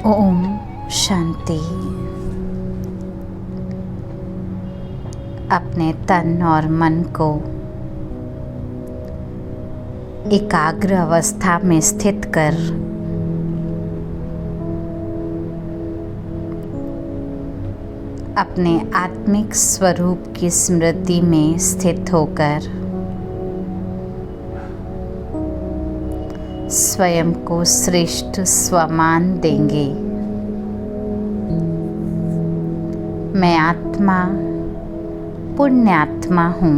ओम शांति। अपने तन और मन को एकाग्र अवस्था में स्थित कर अपने आत्मिक स्वरूप की स्मृति में स्थित होकर स्वयं को श्रेष्ठ स्वमान देंगे। मैं आत्मा पुण्यात्मा हूँ।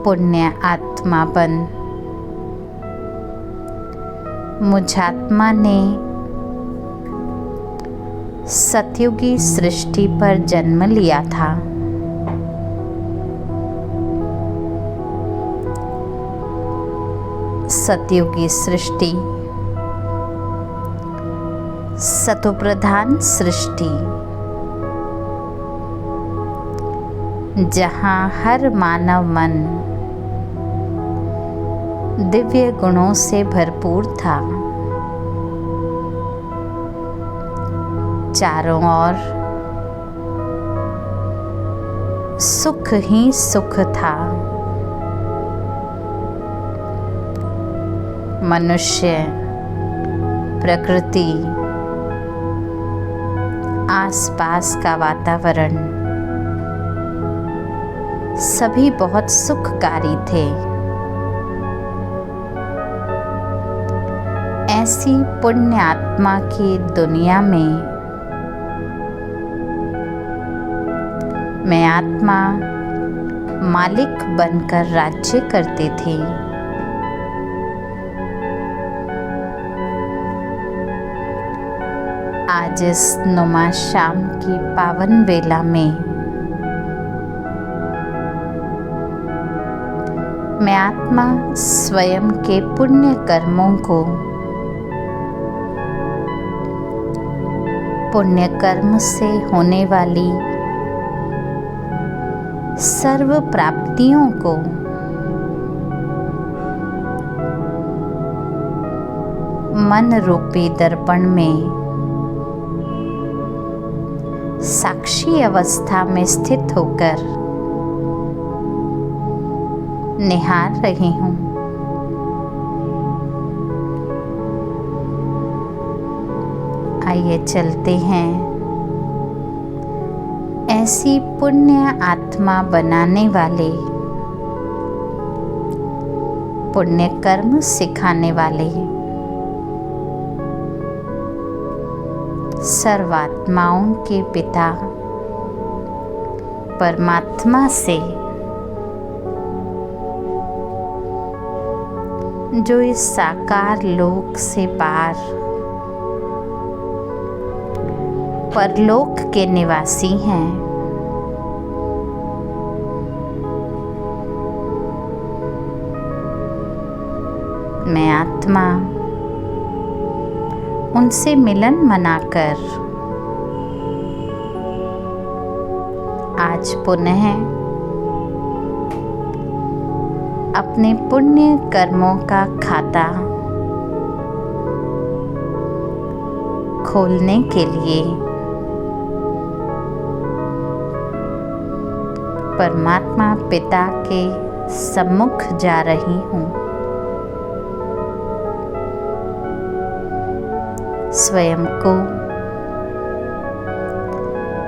पुण्य आत्मा बन मुझ आत्मा ने सतयुगी सृष्टि पर जन्म लिया था। सतयुगी सृष्टि सतोप्रधान सृष्टि, जहाँ हर मानव मन दिव्य गुणों से भरपूर था। चारों ओर सुख ही सुख था। मनुष्य, प्रकृति, आसपास का वातावरण सभी बहुत सुखकारी थे। ऐसी पुण्य आत्मा की दुनिया में मैं आत्मा मालिक बनकर राज्य करते थे। आज इस नुमा शाम की पावन वेला में मैं आत्मा स्वयं के पुण्य कर्मों को पुण्य कर्म से होने वाली सर्व प्राप्तियों को मन रूपी दर्पण में साक्षी अवस्था में स्थित होकर निहार रही हूँ। आइए चलते हैं ऐसी पुण्य आत्मा बनाने वाले, पुण्य कर्म सिखाने वाले सर्वात्माओं के पिता परमात्मा से, जो इस साकार लोक से पार परलोक के निवासी हैं, मैं आत्मा उनसे मिलन मनाकर आज पुनः अपने पुण्य कर्मों का खाता खोलने के लिए परमात्मा पिता के सम्मुख जा रही हूँ। स्वयं को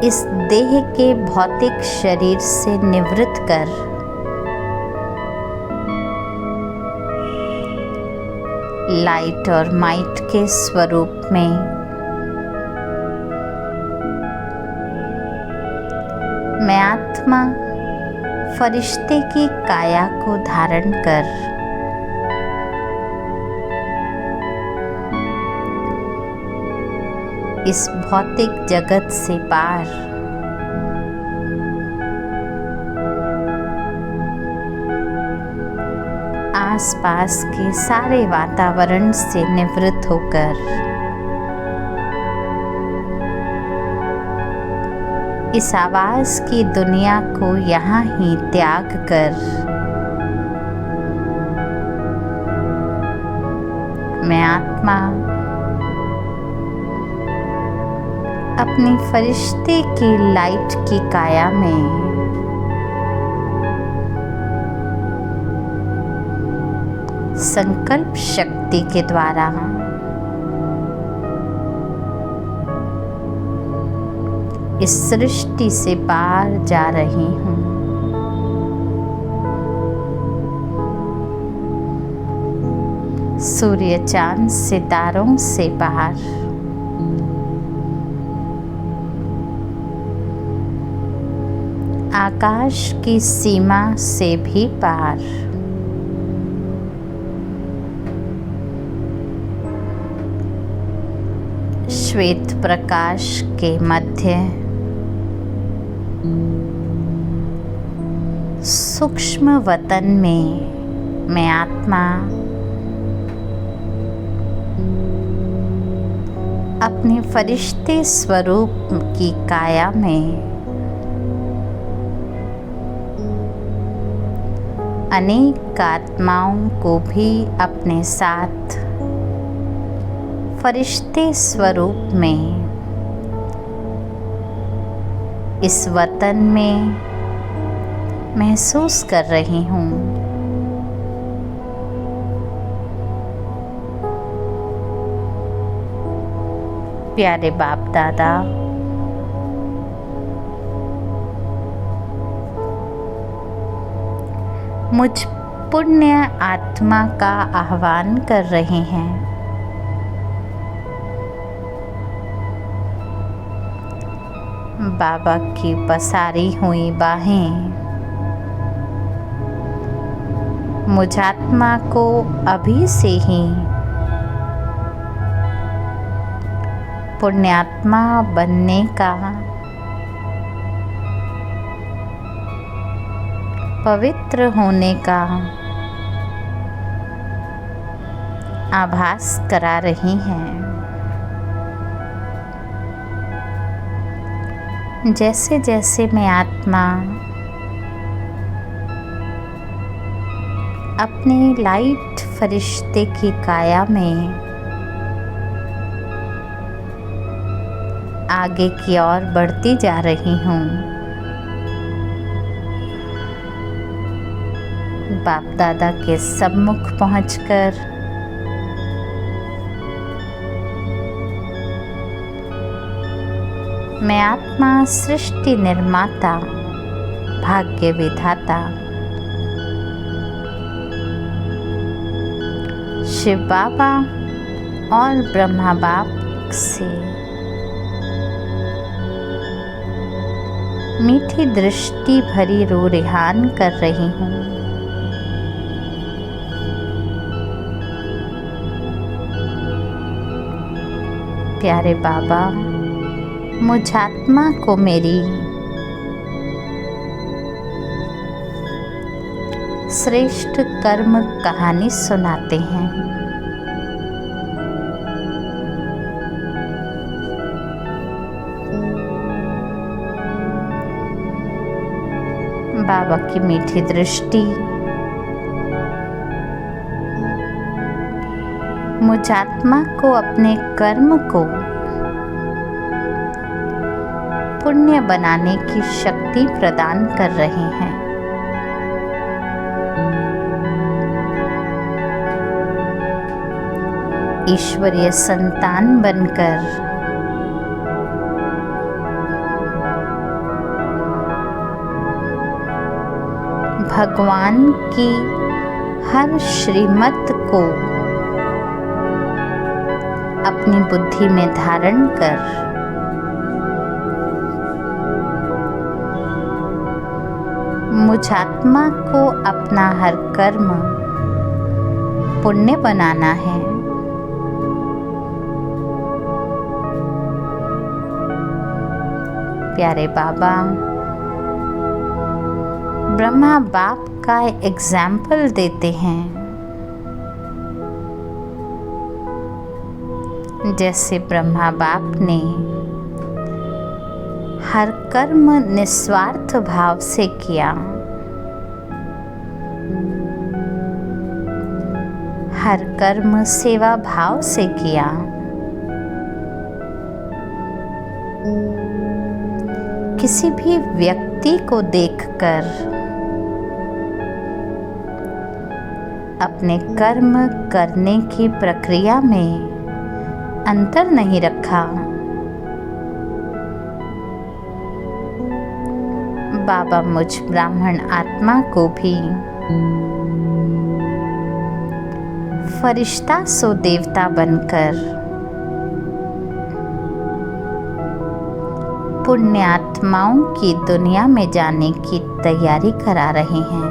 इस देह के भौतिक शरीर से निवृत्त कर लाइट और माइट के स्वरूप में मैं आत्मा फरिश्ते की काया को धारण कर इस भौतिक जगत से पार आसपास के सारे वातावरण से निवृत्त होकर इस आवाज की दुनिया को यहाँ ही त्याग कर मैं आत्मा अपनी फरिश्ते की लाइट की काया में संकल्प शक्ति के द्वारा इस सृष्टि से पार जा रही हूँ। सूर्य चांद सितारों से पार, आकाश की सीमा से भी पार, श्वेत प्रकाश के मध्य सूक्ष्म वतन में मैं आत्मा अपने फरिश्ते स्वरूप की काया में अनेक आत्माओं को भी अपने साथ फरिश्ते स्वरूप में इस वतन में महसूस कर रही हूँ। प्यारे बाप दादा, मुझ पुण्य आत्मा का आह्वान कर रहे हैं। बाबा की पसारी हुई बाहें मुझ आत्मा को अभी से ही पुण्यात्मा बनने का, पवित्र होने का आभास करा रही हैं। जैसे जैसे मैं आत्मा अपने लाइट फरिश्ते की काया में आगे की ओर बढ़ती जा रही हूँ, बाप दादा के सम्मुख पहुंचकर मैं आत्मा सृष्टि निर्माता, भाग्य विधाता शिव बाबा और ब्रह्मा बाप से मीठी दृष्टि भरी रो रिहान कर रही हूँ। प्यारे बाबा, मुझ आत्मा को मेरी श्रेष्ठ कर्म कहानी सुनाते हैं। बाबा की मीठी दृष्टि मुझ आत्मा को अपने कर्म को पुण्य बनाने की शक्ति प्रदान कर रहे हैं। ईश्वरीय संतान बनकर भगवान की हर श्रीमत को अपनी बुद्धि में धारण कर मुझ आत्मा को अपना हर कर्म पुण्य बनाना है। प्यारे बाबा, ब्रह्मा बाप का एग्जाम्पल देते हैं। जैसे ब्रह्मा बाप ने हर कर्म निस्वार्थ भाव से किया, हर कर्म सेवा भाव से किया। किसी भी व्यक्ति को देखकर अपने कर्म करने की प्रक्रिया में अंतर नहीं रखा। बाबा मुझ ब्राह्मण आत्मा को भी फरिश्ता सो देवता बनकर पुण्य आत्माओं की दुनिया में जाने की तैयारी करा रहे हैं।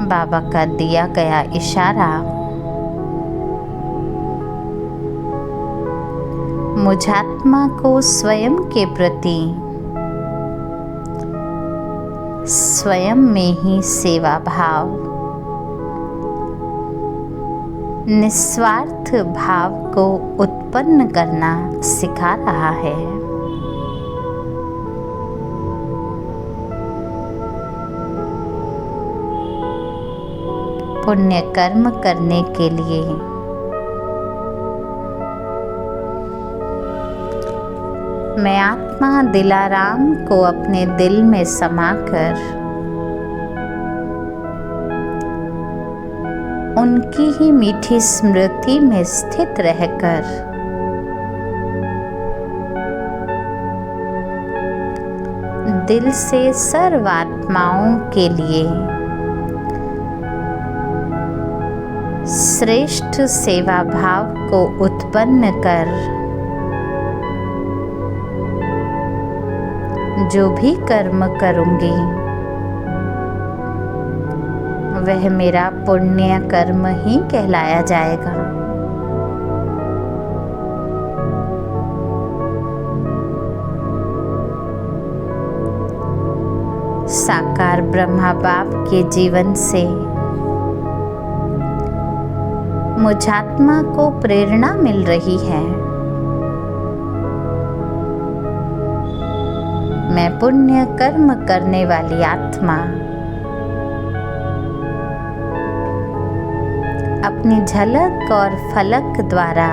बाबा का दिया गया इशारा मुझ आत्मा को स्वयं के प्रति स्वयं में ही सेवा भाव, निस्वार्थ भाव को उत्पन्न करना सिखा रहा है। पुण्य कर्म करने के लिए मैं आत्मा दिलाराम को अपने दिल में समाकर उनकी ही मीठी स्मृति में स्थित रहकर दिल से सर्वात्माओं के लिए श्रेष्ठ सेवा भाव को उत्पन्न कर जो भी कर्म करूंगी वह मेरा पुण्य कर्म ही कहलाया जाएगा। साकार ब्रह्मा बाप के जीवन से मुझ आत्मा को प्रेरणा मिल रही है। मैं पुण्य कर्म करने वाली आत्मा अपनी झलक और फलक द्वारा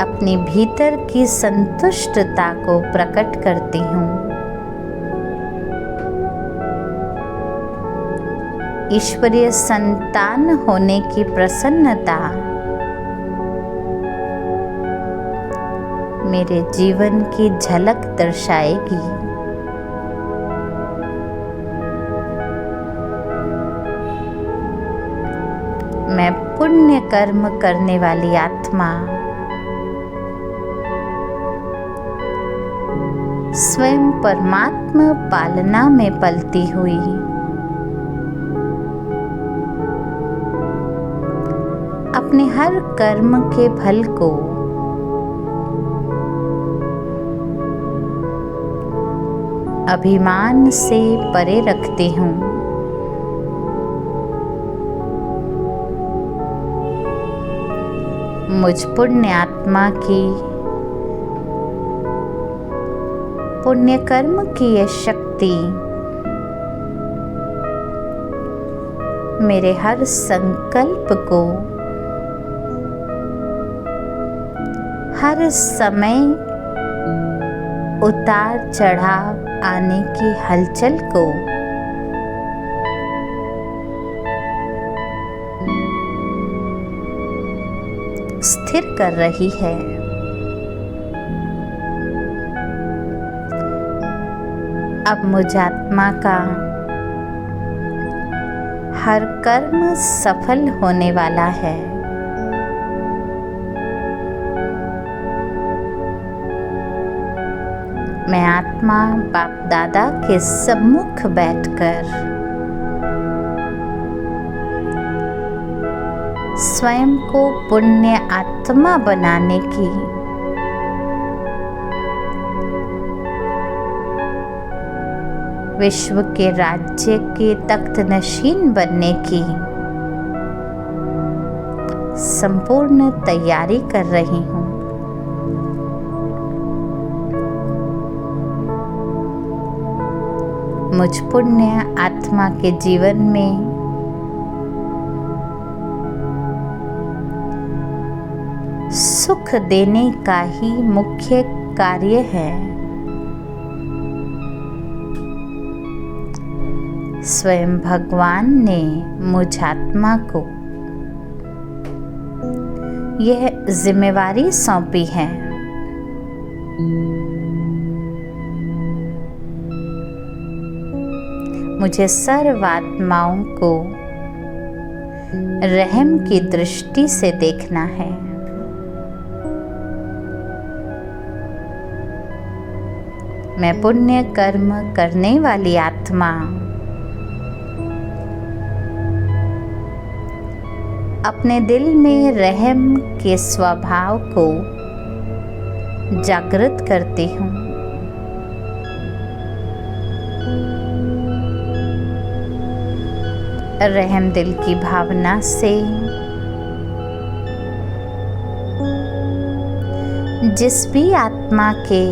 अपनी भीतर की संतुष्टता को प्रकट करती हूँ। ईश्वरीय संतान होने की प्रसन्नता मेरे जीवन की झलक दर्शाएगी। मैं पुण्य कर्म करने वाली आत्मा स्वयं परमात्मा पालना में पलती हुई अपने हर कर्म के फल को अभिमान से परे रखती हूँ। मुझ पुण्य आत्मा की पुण्य कर्म की यह शक्ति मेरे हर संकल्प को हर समय उतार चढ़ाव आने की हलचल को स्थिर कर रही है। अब मुझ आत्मा का हर कर्म सफल होने वाला है। मैं आत्मा बाप दादा के सम्मुख बैठकर स्वयं को पुण्य आत्मा बनाने की विश्व के राज्य के तख्त नशीन बनने की संपूर्ण तैयारी कर रही हूँ। मुझ पुण्य आत्मा के जीवन में सुख देने का ही मुख्य कार्य है। स्वयं भगवान ने मुझ आत्मा को यह जिम्मेवारी सौंपी है। मुझे सर्वात्माओं को रहम की दृष्टि से देखना है। मैं पुण्य कर्म करने वाली आत्मा अपने दिल में रहम के स्वभाव को जागृत करती हूँ। रहम दिल की भावना से जिस भी आत्मा के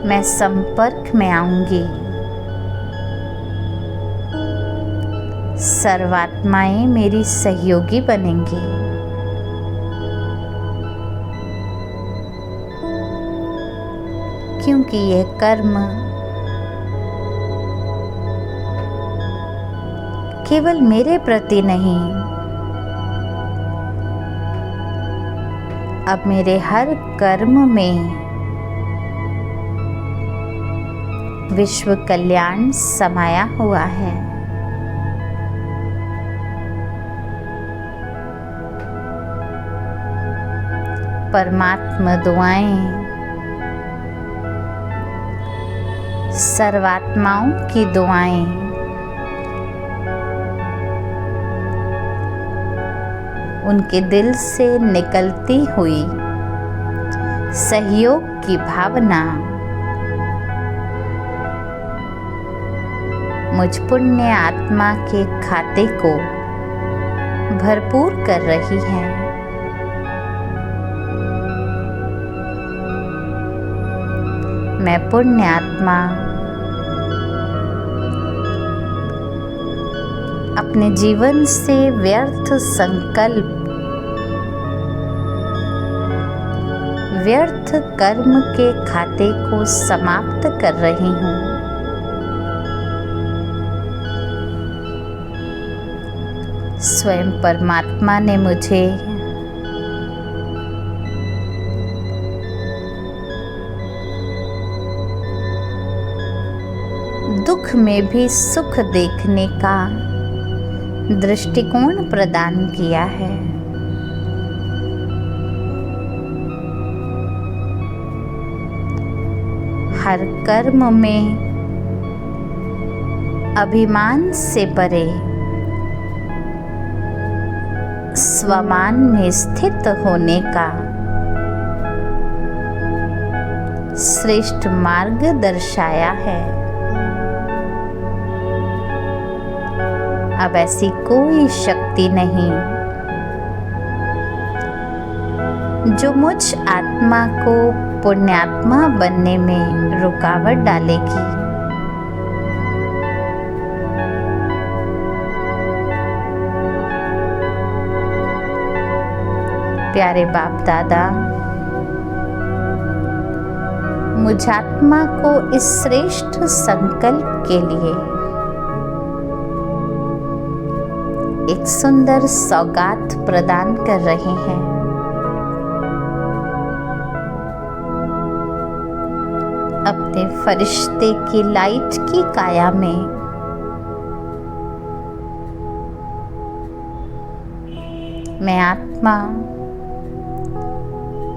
मैं संपर्क में आऊंगी, सर्वात्माएं मेरी सहयोगी बनेंगी। क्योंकि यह कर्म केवल मेरे प्रति नहीं, अब मेरे हर कर्म में विश्व कल्याण समाया हुआ है। परमात्मा दुआएं सर्वात्माओं की दुआएं उनके दिल से निकलती हुई सहयोग की भावना मुझ पुण्य आत्मा के खाते को भरपूर कर रही है। मैं पुण्य आत्मा अपने जीवन से व्यर्थ संकल्प, व्यर्थ कर्म के खाते को समाप्त कर रही हूँ। स्वयं परमात्मा ने मुझे दुख में भी सुख देखने का दृष्टिकोण प्रदान किया है। हर कर्म में अभिमान से परे स्वमान में स्थित होने का श्रेष्ठ मार्ग दर्शाया है। अब ऐसी कोई शक्ति नहीं जो मुझ आत्मा को पुण्यात्मा बनने में रुकावट डालेगी। प्यारे बाप दादा, मुझ आत्मा को इस श्रेष्ठ संकल्प के लिए एक सुंदर सौगात प्रदान कर रहे हैं। अपने फरिश्ते की लाइट की काया में मैं आत्मा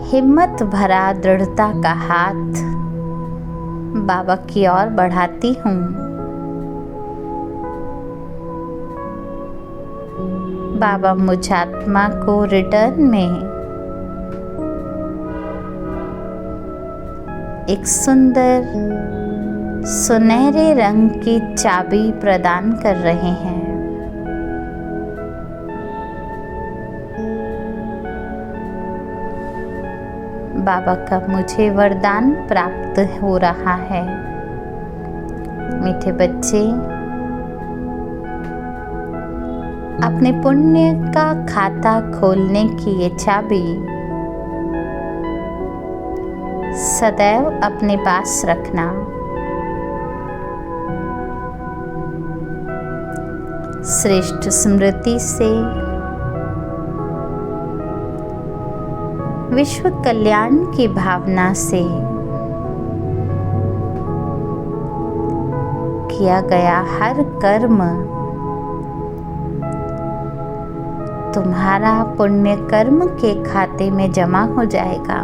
हिम्मत भरा दृढ़ता का हाथ बाबा की ओर बढ़ाती हूँ। बाबा मुझ आत्मा को रिटर्न में एक सुंदर सुनहरे रंग की चाबी प्रदान कर रहे हैं। बाबा का मुझे वरदान प्राप्त हो रहा है। मीठे बच्चे, अपने पुण्य का खाता खोलने की ये चाबी सदैव अपने पास रखना। श्रेष्ठ स्मृति से विश्व कल्याण की भावना से किया गया हर कर्म तुम्हारा पुण्य कर्म के खाते में जमा हो जाएगा।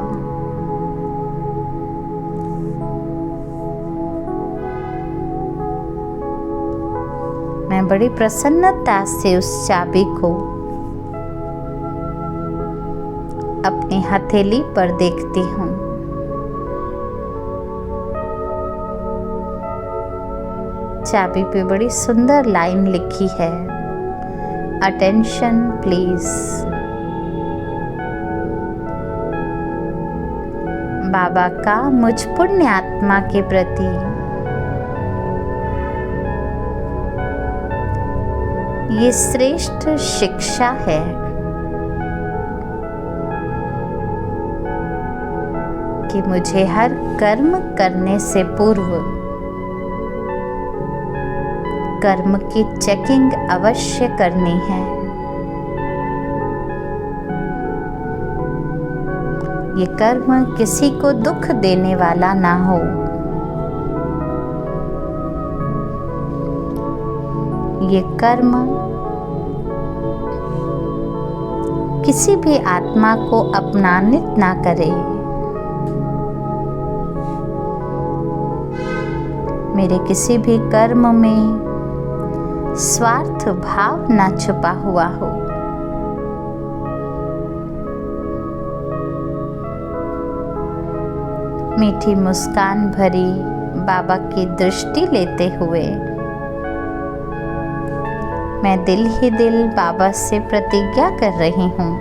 मैं बड़ी प्रसन्नता से उस चाबी को अपनी हथेली पर देखती हूँ। चाबी पे बड़ी सुंदर लाइन लिखी है, अटेंशन प्लीज। बाबा का मुझ पुण्य आत्मा के प्रति ये श्रेष्ठ शिक्षा है कि मुझे हर कर्म करने से पूर्व कर्म की चेकिंग अवश्य करनी है। ये कर्म किसी को दुख देने वाला ना हो। ये कर्म किसी भी आत्मा को अपमानित ना करे। मेरे किसी भी कर्म में स्वार्थ भाव ना छुपा हुआ हो। मीठी मुस्कान भरी बाबा की दृष्टि लेते हुए मैं दिल ही दिल बाबा से प्रतिज्ञा कर रही हूँ,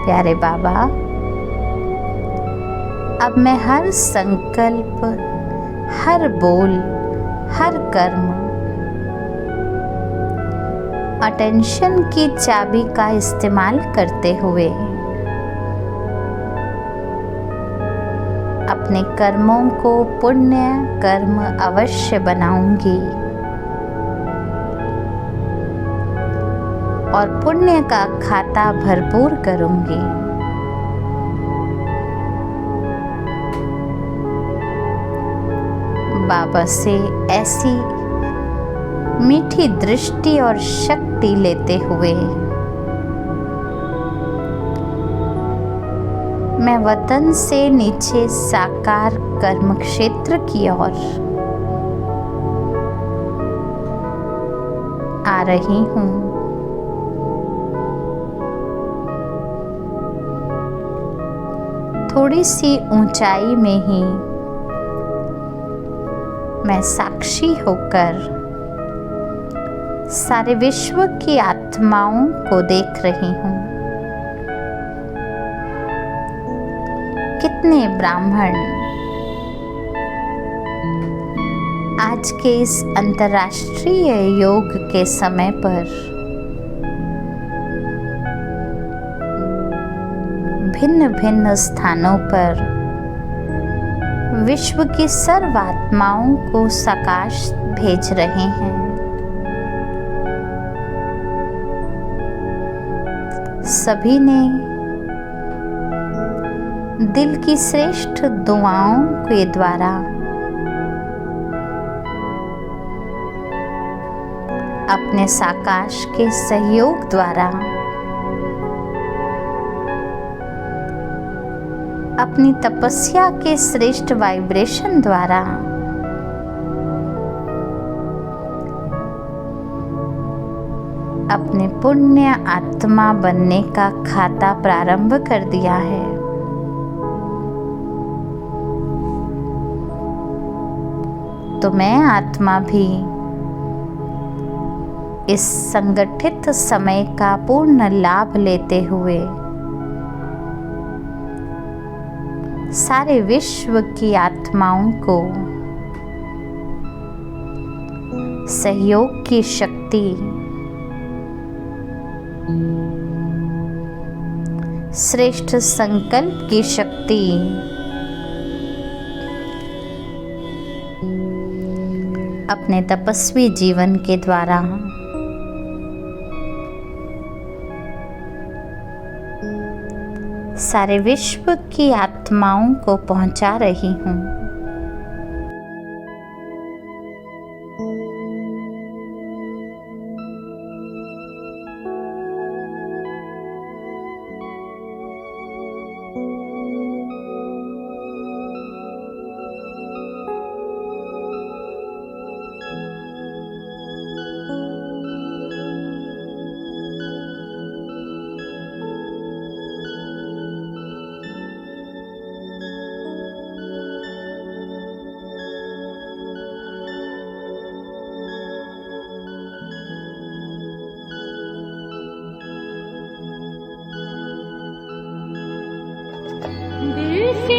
प्यारे बाबा, अब मैं हर संकल्प, हर बोल, हर कर्म अटेंशन की चाबी का इस्तेमाल करते हुए अपने कर्मों को पुण्य कर्म अवश्य बनाऊंगी और पुण्य का खाता भरपूर करूंगी। बाबा से ऐसी मीठी दृष्टि और शक्ति लेते हुए मैं वतन से नीचे साकार कर्म क्षेत्र की ओर आ रही हूँ। थोड़ी सी ऊंचाई में ही मैं साक्षी होकर सारे विश्व की आत्माओं को देख रही हूँ। कितने ब्राह्मण आज के इस अंतर्राष्ट्रीय योग के समय पर भिन्न भिन्न स्थानों पर विश्व की सर्व आत्माओं को सकाश भेज रहे हैं। सभी ने दिल की श्रेष्ठ दुआओं के द्वारा अपने साकाश के सहयोग द्वारा अपनी तपस्या के श्रेष्ठ वाइब्रेशन द्वारा अपने पुण्य आत्मा बनने का खाता प्रारंभ कर दिया है। तो मैं आत्मा भी इस संगठित समय का पूर्ण लाभ लेते हुए सारे विश्व की आत्माओं को सहयोग की शक्ति, श्रेष्ठ संकल्प की शक्ति, अपने तपस्वी जीवन के द्वारा सारे विश्व की आत्माओं को पहुंचा रही हूँ। दिल से